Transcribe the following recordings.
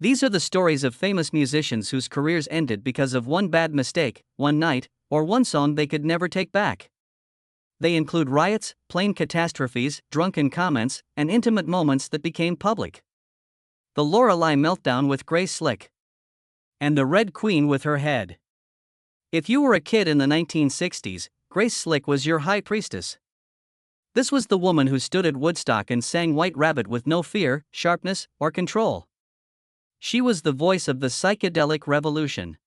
These are the stories of famous musicians whose careers ended because of one bad mistake, one night, or one song they could never take back. They include riots, plain catastrophes, drunken comments, and intimate moments that became public. The Lorelei meltdown with Grace Slick. And the Red Queen with her head. If you were a kid in the 1960s, Grace Slick was your high priestess. This was the woman who stood at Woodstock and sang White Rabbit with no fear, sharpness, or control. She was the voice of the psychedelic revolution.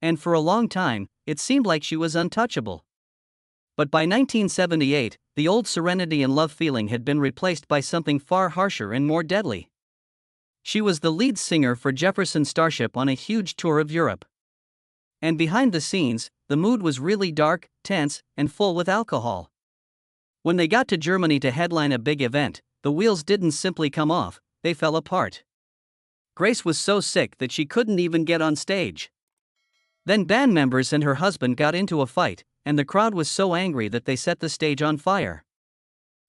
And for a long time, it seemed like she was untouchable. But by 1978, the old serenity and love feeling had been replaced by something far harsher and more deadly. She was the lead singer for Jefferson Starship on a huge tour of Europe. And behind the scenes, the mood was really dark, tense, and full with alcohol. When they got to Germany to headline a big event, the wheels didn't simply come off, they fell apart. Grace was so sick that she couldn't even get on stage. Then band members and her husband got into a fight, and the crowd was so angry that they set the stage on fire.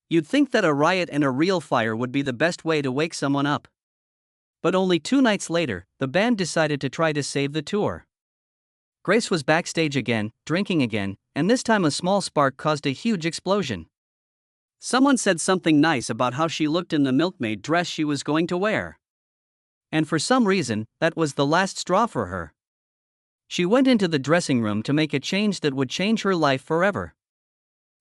You'd think that a riot and a real fire would be the best way to wake someone up. But only 2 nights later, the band decided to try to save the tour. Grace was backstage again, drinking again, and this time a small spark caused a huge explosion. Someone said something nice about how she looked in the milkmaid dress she was going to wear. And for some reason, that was the last straw for her. She went into the dressing room to make a change that would change her life forever.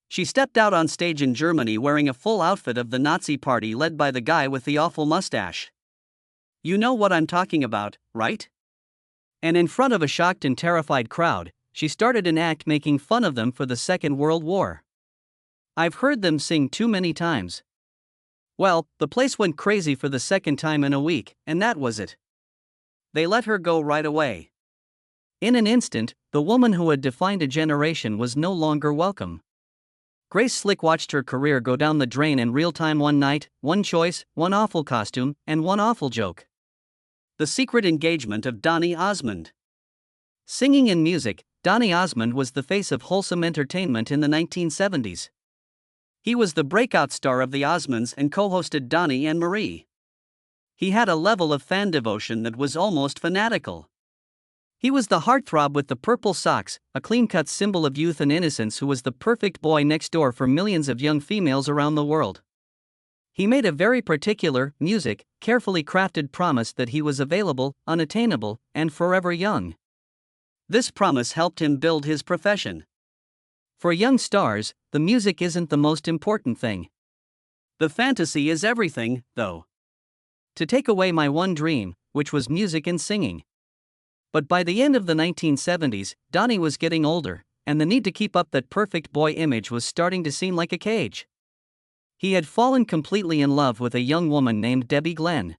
She stepped out on stage in Germany wearing a full outfit of the Nazi party led by the guy with the awful mustache. You know what I'm talking about, right? And in front of a shocked and terrified crowd, she started an act making fun of them for the Second World War. I've heard them sing too many times. Well, the place went crazy for the second time in a week, and that was it. They let her go right away. In an instant, the woman who had defined a generation was no longer welcome. Grace Slick watched her career go down the drain in real time. One night, one choice, one awful costume, and one awful joke. The secret engagement of Donny Osmond. Singing and music, Donny Osmond was the face of wholesome entertainment in the 1970s. He was the breakout star of the Osmonds and co-hosted Donny and Marie. He had a level of fan devotion that was almost fanatical. He was the heartthrob with the purple socks, a clean-cut symbol of youth and innocence who was the perfect boy next door for millions of young females around the world. He made a very particular, music, carefully crafted promise that he was available, unattainable, and forever young. This promise helped him build his profession. For young stars, the music isn't the most important thing. The fantasy is everything, though. To take away my one dream, which was music and singing. But by the end of the 1970s, Donny was getting older, and the need to keep up that perfect boy image was starting to seem like a cage. He had fallen completely in love with a young woman named Debbie Glenn.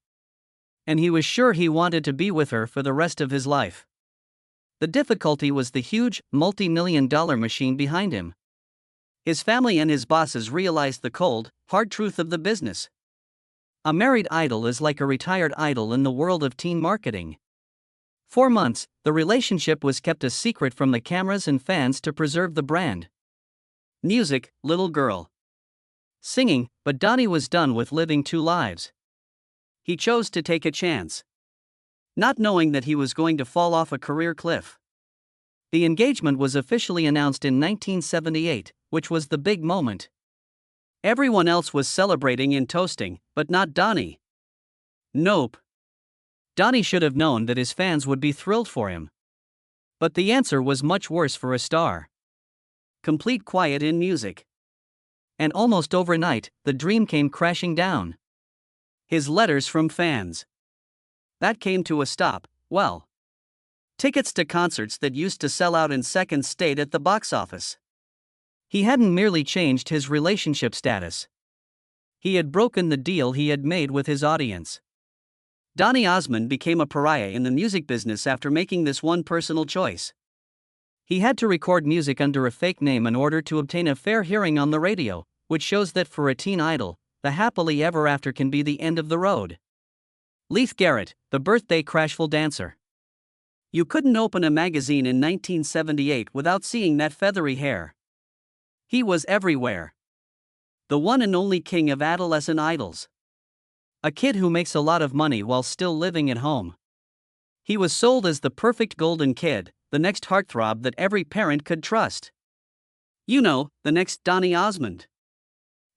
And he was sure he wanted to be with her for the rest of his life. The difficulty was the huge, multi-million-dollar machine behind him. His family and his bosses realized the cold, hard truth of the business. A married idol is like a retired idol in the world of teen marketing. For months, the relationship was kept a secret from the cameras and fans to preserve the brand. Music, little girl. Singing, but Donny was done with living 2 lives. He chose to take a chance. Not knowing that he was going to fall off a career cliff. The engagement was officially announced in 1978, which was the big moment. Everyone else was celebrating and toasting, but not Donny. Nope. Donny should have known that his fans would be thrilled for him. But the answer was much worse for a star. Complete quiet in music. And almost overnight, the dream came crashing down. His letters from fans. That came to a stop, well. Tickets to concerts that used to sell out in seconds stayed at the box office. He hadn't merely changed his relationship status. He had broken the deal he had made with his audience. Donny Osmond became a pariah in the music business after making this one personal choice. He had to record music under a fake name in order to obtain a fair hearing on the radio, which shows that for a teen idol, the happily ever after can be the end of the road. Leith Garrett, the birthday crashful dancer. You couldn't open a magazine in 1978 without seeing that feathery hair. He was everywhere. The one and only king of adolescent idols. A kid who makes a lot of money while still living at home. He was sold as the perfect golden kid, the next heartthrob that every parent could trust. You know, the next Donny Osmond.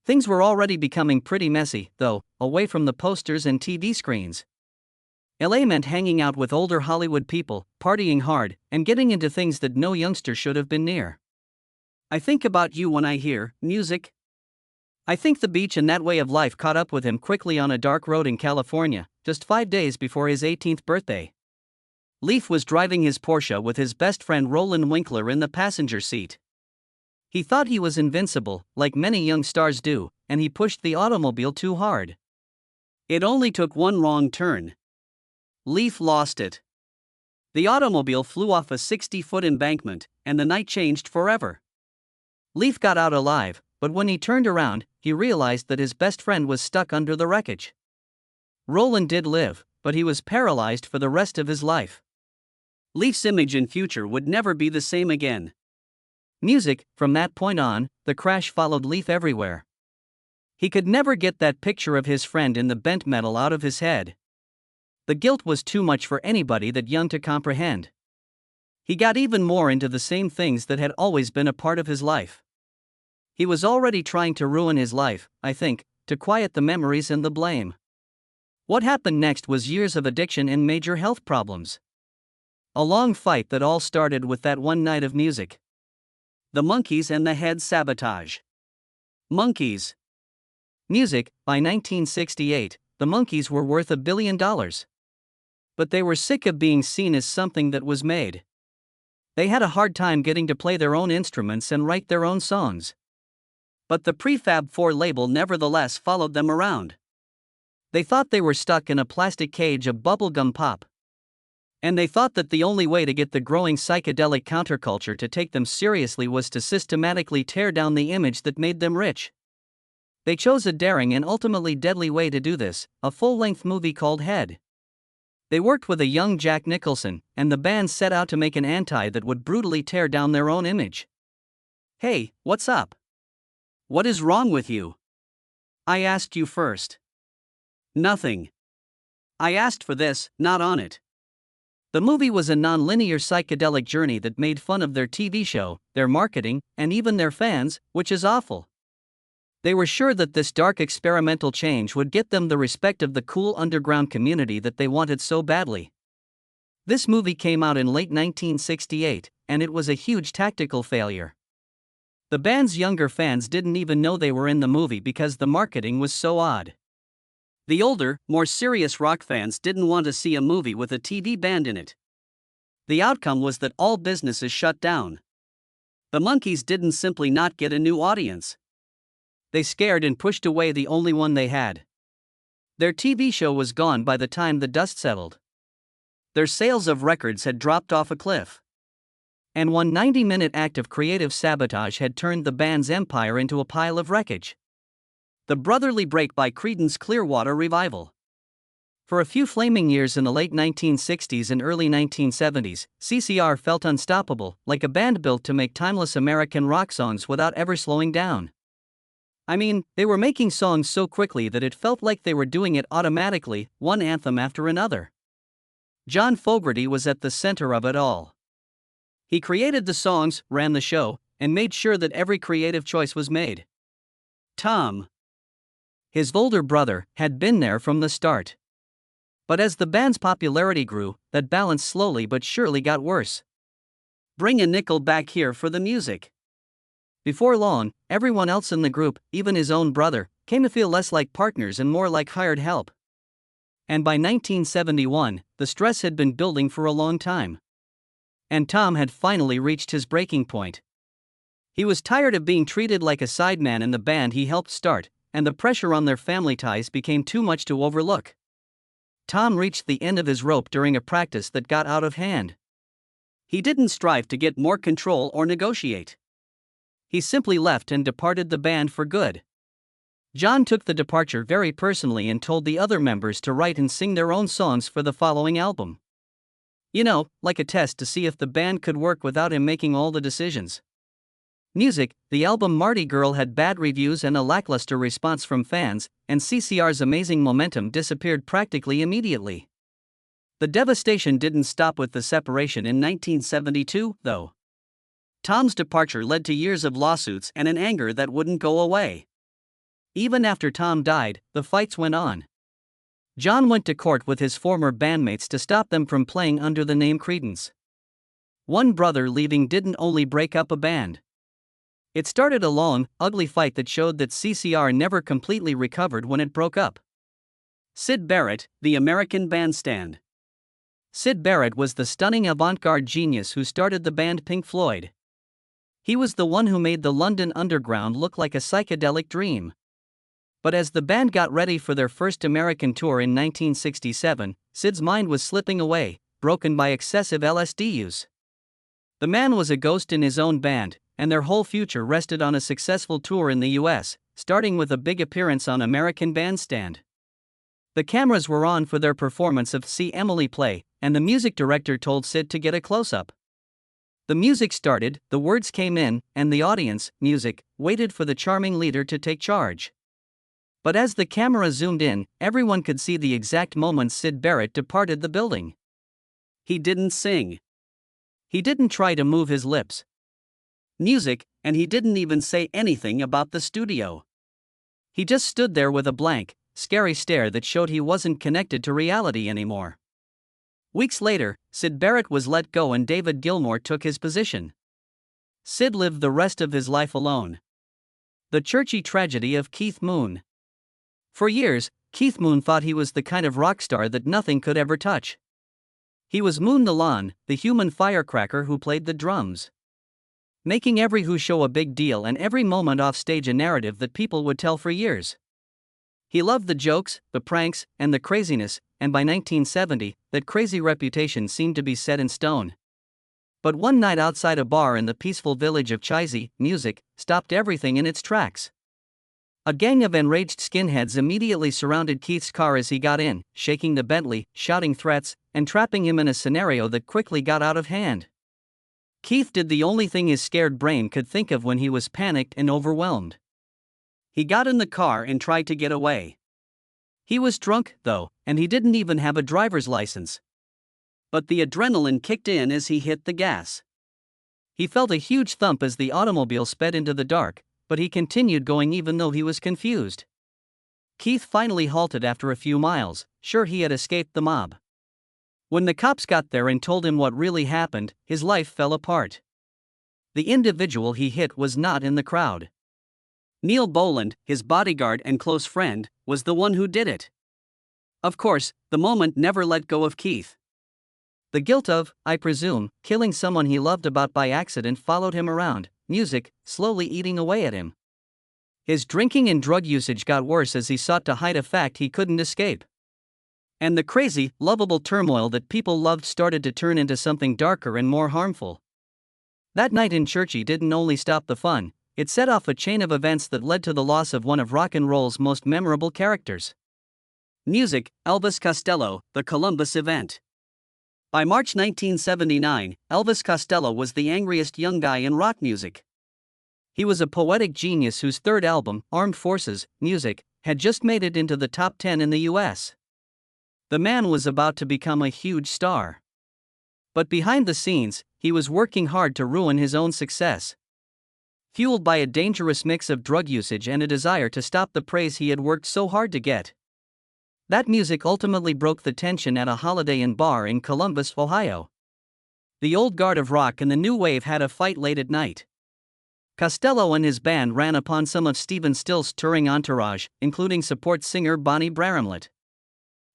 Things were already becoming pretty messy, though, away from the posters and TV screens. LA meant hanging out with older Hollywood people, partying hard, and getting into things that no youngster should have been near. I think about you when I hear music. I think the beach and that way of life caught up with him quickly on a dark road in California, just 5 days before his 18th birthday. Leaf was driving his Porsche with his best friend Roland Winkler in the passenger seat. He thought he was invincible, like many young stars do, and he pushed the automobile too hard. It only took one wrong turn. Leaf lost it. The automobile flew off a 60-foot embankment, and the night changed forever. Leaf got out alive, but when he turned around, he realized that his best friend was stuck under the wreckage. Roland did live, but he was paralyzed for the rest of his life. Leaf's image and future would never be the same again. Music, from that point on, the crash followed Leaf everywhere. He could never get that picture of his friend in the bent metal out of his head. The guilt was too much for anybody that young to comprehend. He got even more into the same things that had always been a part of his life. He was already trying to ruin his life, I think, to quiet the memories and the blame. What happened next was years of addiction and major health problems. A long fight that all started with that one night of music. The Monkees and the Head Sabotage. Monkees. Music. By 1968, the Monkees were worth $1 billion. But they were sick of being seen as something that was made. They had a hard time getting to play their own instruments and write their own songs. But the Prefab 4 label nevertheless followed them around. They thought they were stuck in a plastic cage of bubblegum pop. And they thought that the only way to get the growing psychedelic counterculture to take them seriously was to systematically tear down the image that made them rich. They chose a daring and ultimately deadly way to do this, a full-length movie called Head. They worked with a young Jack Nicholson, and the band set out to make an anti that would brutally tear down their own image. Hey, what's up? What is wrong with you? I asked you first. Nothing. I asked for this, not on it. The movie was a non-linear psychedelic journey that made fun of their TV show, their marketing, and even their fans, which is awful. They were sure that this dark experimental change would get them the respect of the cool underground community that they wanted so badly. This movie came out in late 1968, and it was a huge tactical failure. The band's younger fans didn't even know they were in the movie because the marketing was so odd. The older, more serious rock fans didn't want to see a movie with a TV band in it. The outcome was that all businesses shut down. The Monkees didn't simply not get a new audience. They scared and pushed away the only one they had. Their TV show was gone by the time the dust settled. Their sales of records had dropped off a cliff. And one 90-minute act of creative sabotage had turned the band's empire into a pile of wreckage. The Brotherly Break by Creedence Clearwater Revival. For a few flaming years in the late 1960s and early 1970s, CCR felt unstoppable, like a band built to make timeless American rock songs without ever slowing down. I mean, they were making songs so quickly that it felt like they were doing it automatically, one anthem after another. John Fogerty was at the center of it all. He created the songs, ran the show, and made sure that every creative choice was made. Tom, his older brother, had been there from the start. But as the band's popularity grew, that balance slowly but surely got worse. Bring a nickel back here for the music. Before long, everyone else in the group, even his own brother, came to feel less like partners and more like hired help. And by 1971, the stress had been building for a long time. And Tom had finally reached his breaking point. He was tired of being treated like a sideman in the band he helped start, and the pressure on their family ties became too much to overlook. Tom reached the end of his rope during a practice that got out of hand. He didn't strive to get more control or negotiate. He simply left and departed the band for good. John took the departure very personally and told the other members to write and sing their own songs for the following album. You know, like a test to see if the band could work without him making all the decisions. Music: the album Marty Girl had bad reviews and a lackluster response from fans, and CCR's amazing momentum disappeared practically immediately. The devastation didn't stop with the separation in 1972, though. Tom's departure led to years of lawsuits and an anger that wouldn't go away. Even after Tom died, the fights went on. John went to court with his former bandmates to stop them from playing under the name Creedence. One brother leaving didn't only break up a band. It started a long, ugly fight that showed that CCR never completely recovered when it broke up. Syd Barrett, the American Bandstand. Syd Barrett was the stunning avant-garde genius who started the band Pink Floyd. He was the one who made the London Underground look like a psychedelic dream. But as the band got ready for their first American tour in 1967, Syd's mind was slipping away, broken by excessive LSD use. The man was a ghost in his own band, and their whole future rested on a successful tour in the US, starting with a big appearance on American Bandstand. The cameras were on for their performance of See Emily Play, and the music director told Syd to get a close-up. The music started, the words came in, and the audience, music, waited for the charming leader to take charge. But as the camera zoomed in, everyone could see the exact moment Syd Barrett departed the building. He didn't sing. He didn't try to move his lips. Music, and he didn't even say anything about the studio. He just stood there with a blank, scary stare that showed he wasn't connected to reality anymore. Weeks later, Syd Barrett was let go and David Gilmour took his position. Syd lived the rest of his life alone. The churchy tragedy of Keith Moon. For years, Keith Moon thought he was the kind of rock star that nothing could ever touch. He was Moon the Lawn, the human firecracker who played the drums, making every Who show a big deal and every moment off stage a narrative that people would tell for years. He loved the jokes, the pranks, and the craziness, and by 1970, that crazy reputation seemed to be set in stone. But one night outside a bar in the peaceful village of Chazy, music stopped everything in its tracks. A gang of enraged skinheads immediately surrounded Keith's car as he got in, shaking the Bentley, shouting threats, and trapping him in a scenario that quickly got out of hand. Keith did the only thing his scared brain could think of when he was panicked and overwhelmed. He got in the car and tried to get away. He was drunk, though, and he didn't even have a driver's license. But the adrenaline kicked in as he hit the gas. He felt a huge thump as the automobile sped into the dark, but he continued going even though he was confused. Keith finally halted after a few miles, sure he had escaped the mob. When the cops got there and told him what really happened, his life fell apart. The individual he hit was not in the crowd. Neil Boland, his bodyguard and close friend, was the one who did it. Of course, the moment never let go of Keith. The guilt of, I presume, killing someone he loved about by accident followed him around, music slowly eating away at him. His drinking and drug usage got worse as he sought to hide a fact he couldn't escape. And the crazy, lovable turmoil that people loved started to turn into something darker and more harmful. That night in Churchy didn't only stop the fun, it set off a chain of events that led to the loss of one of rock and roll's most memorable characters. Music: Elvis Costello, the Columbus Event. By March 1979, Elvis Costello was the angriest young guy in rock music. He was a poetic genius whose third album, Armed Forces, Music, had just made it into the top 10 in the US. The man was about to become a huge star. But behind the scenes, he was working hard to ruin his own success. Fueled by a dangerous mix of drug usage and a desire to stop the praise he had worked so hard to get. That music ultimately broke the tension at a Holiday Inn bar in Columbus, Ohio. The old guard of rock and the new wave had a fight late at night. Costello and his band ran upon some of Stephen Still's touring entourage, including support singer Bonnie Bramlett.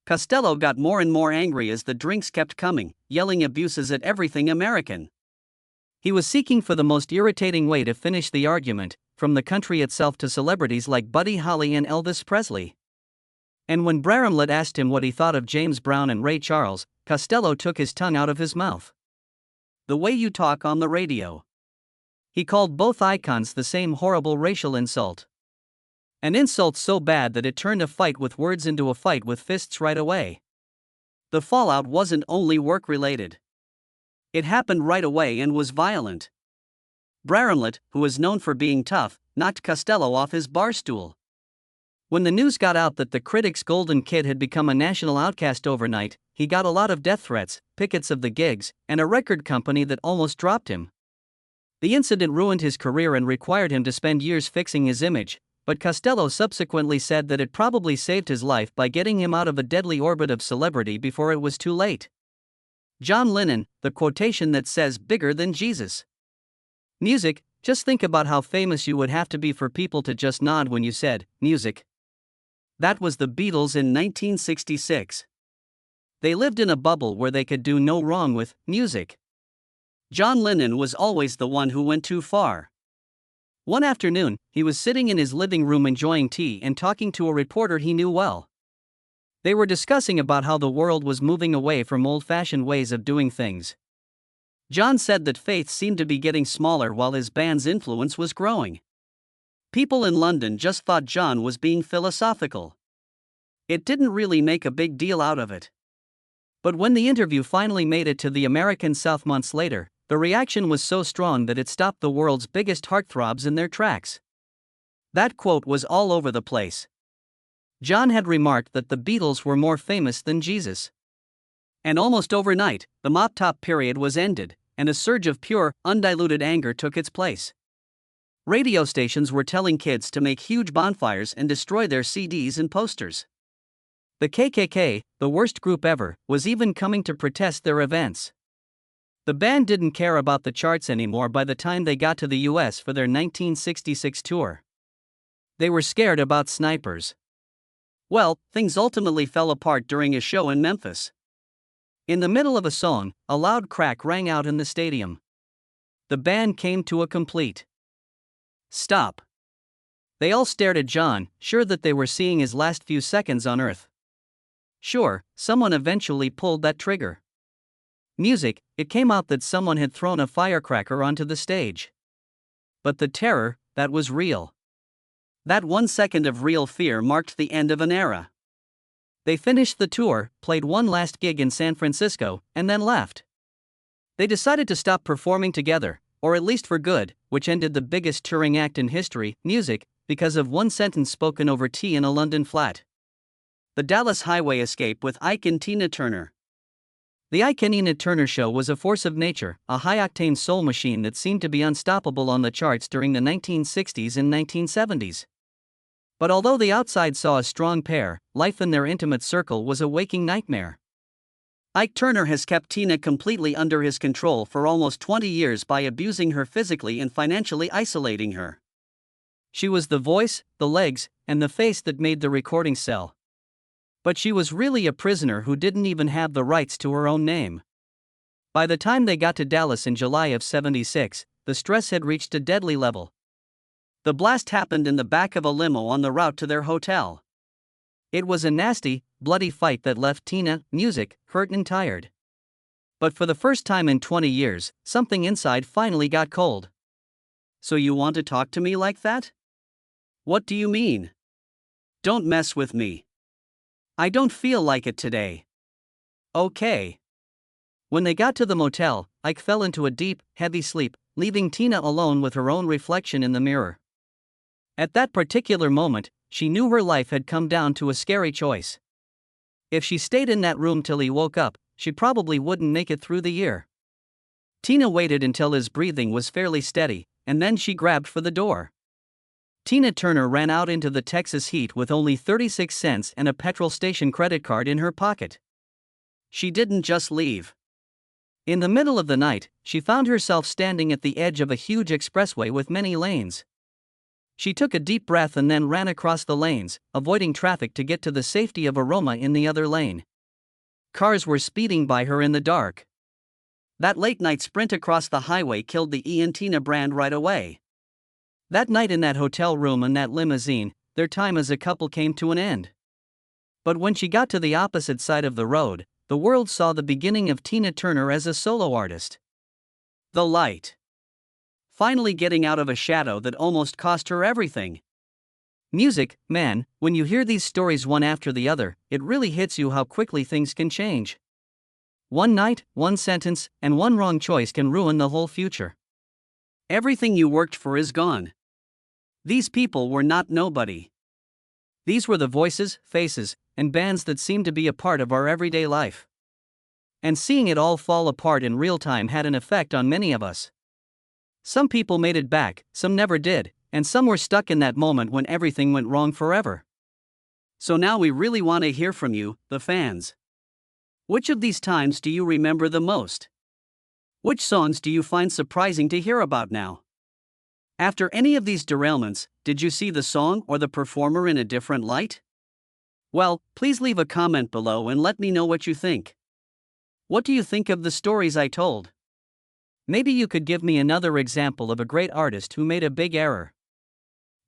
Costello got more and more angry as the drinks kept coming, yelling abuses at everything American. He was seeking for the most irritating way to finish the argument, from the country itself to celebrities like Buddy Holly and Elvis Presley. And when Bramlett asked him what he thought of James Brown and Ray Charles, Costello took his tongue out of his mouth. The way you talk on the radio. He called both icons the same horrible racial insult. An insult so bad that it turned a fight with words into a fight with fists right away. The fallout wasn't only work-related. It happened right away and was violent. Brarenlet, who was known for being tough, knocked Costello off his bar stool. When the news got out that the critics' golden kid had become a national outcast overnight, he got a lot of death threats, pickets of the gigs, and a record company that almost dropped him. The incident ruined his career and required him to spend years fixing his image, but Costello subsequently said that it probably saved his life by getting him out of a deadly orbit of celebrity before it was too late. John Lennon, the quotation that says "bigger than Jesus." Music, just think about how famous you would have to be for people to just nod when you said, music. That was the Beatles in 1966. They lived in a bubble where they could do no wrong with music. John Lennon was always the one who went too far. One afternoon, he was sitting in his living room enjoying tea and talking to a reporter he knew well. They were discussing about how the world was moving away from old-fashioned ways of doing things. John said that faith seemed to be getting smaller while his band's influence was growing. People in London just thought John was being philosophical. It didn't really make a big deal out of it. But when the interview finally made it to the American South months later, the reaction was so strong that it stopped the world's biggest heartthrobs in their tracks. That quote was all over the place. John had remarked that the Beatles were more famous than Jesus. And almost overnight, the mop-top period was ended, and a surge of pure, undiluted anger took its place. Radio stations were telling kids to make huge bonfires and destroy their CDs and posters. The KKK, the worst group ever, was even coming to protest their events. The band didn't care about the charts anymore by the time they got to the US for their 1966 tour. They were scared about snipers. Well, things ultimately fell apart during a show in Memphis. In the middle of a song, a loud crack rang out in the stadium. The band came to a complete stop. They all stared at John, sure that they were seeing his last few seconds on Earth. Sure, someone eventually pulled that trigger. Music, it came out that someone had thrown a firecracker onto the stage. But the terror, that was real. That 1 second of real fear marked the end of an era. They finished the tour, played one last gig in San Francisco, and then left. They decided to stop performing together, or at least for good, which ended the biggest touring act in history, music, because of one sentence spoken over tea in a London flat. The Dallas Highway Escape with Ike and Tina Turner. The Ike and Tina Turner Show was a force of nature, a high-octane soul machine that seemed to be unstoppable on the charts during the 1960s and 1970s. But although the outside saw a strong pair, life in their intimate circle was a waking nightmare. Ike Turner has kept Tina completely under his control for almost 20 years by abusing her physically and financially isolating her. She was the voice, the legs, and the face that made the recording sell. But she was really a prisoner who didn't even have the rights to her own name. By the time they got to Dallas in July of '76, the stress had reached a deadly level. The blast happened in the back of a limo on the route to their hotel. It was a nasty, bloody fight that left Tina, music, hurt and tired. But for the first time in 20 years, something inside finally got cold. So you want to talk to me like that? What do you mean? Don't mess with me. I don't feel like it today. Okay. When they got to the motel, Ike fell into a deep, heavy sleep, leaving Tina alone with her own reflection in the mirror. At that particular moment, she knew her life had come down to a scary choice. If she stayed in that room till he woke up, she probably wouldn't make it through the year. Tina waited until his breathing was fairly steady, and then she grabbed for the door. Tina Turner ran out into the Texas heat with only 36 cents and a petrol station credit card in her pocket. She didn't just leave. In the middle of the night, she found herself standing at the edge of a huge expressway with many lanes. She took a deep breath and then ran across the lanes, avoiding traffic to get to the safety of Aroma in the other lane. Cars were speeding by her in the dark. That late-night sprint across the highway killed the E and Tina brand right away. That night in that hotel room and that limousine, their time as a couple came to an end. But when she got to the opposite side of the road, the world saw the beginning of Tina Turner as a solo artist. The light. Finally getting out of a shadow that almost cost her everything. Music, man, when you hear these stories one after the other, it really hits you how quickly things can change. One night, one sentence, and one wrong choice can ruin the whole future. Everything you worked for is gone. These people were not nobody. These were the voices, faces, and bands that seemed to be a part of our everyday life. And seeing it all fall apart in real time had an effect on many of us. Some people made it back, some never did, and some were stuck in that moment when everything went wrong forever. So now we really want to hear from you, the fans. Which of these times do you remember the most? Which songs do you find surprising to hear about now? After any of these derailments, did you see the song or the performer in a different light? Well, please leave a comment below and let me know what you think. What do you think of the stories I told? Maybe you could give me another example of a great artist who made a big error.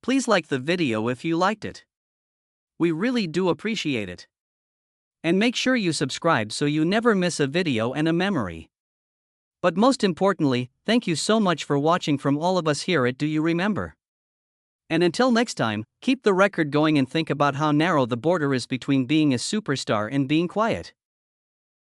Please like the video if you liked it. We really do appreciate it. And make sure you subscribe so you never miss a video and a memory. But most importantly, thank you so much for watching from all of us here at Do You Remember? And until next time, keep the record going and think about how narrow the border is between being a superstar and being quiet.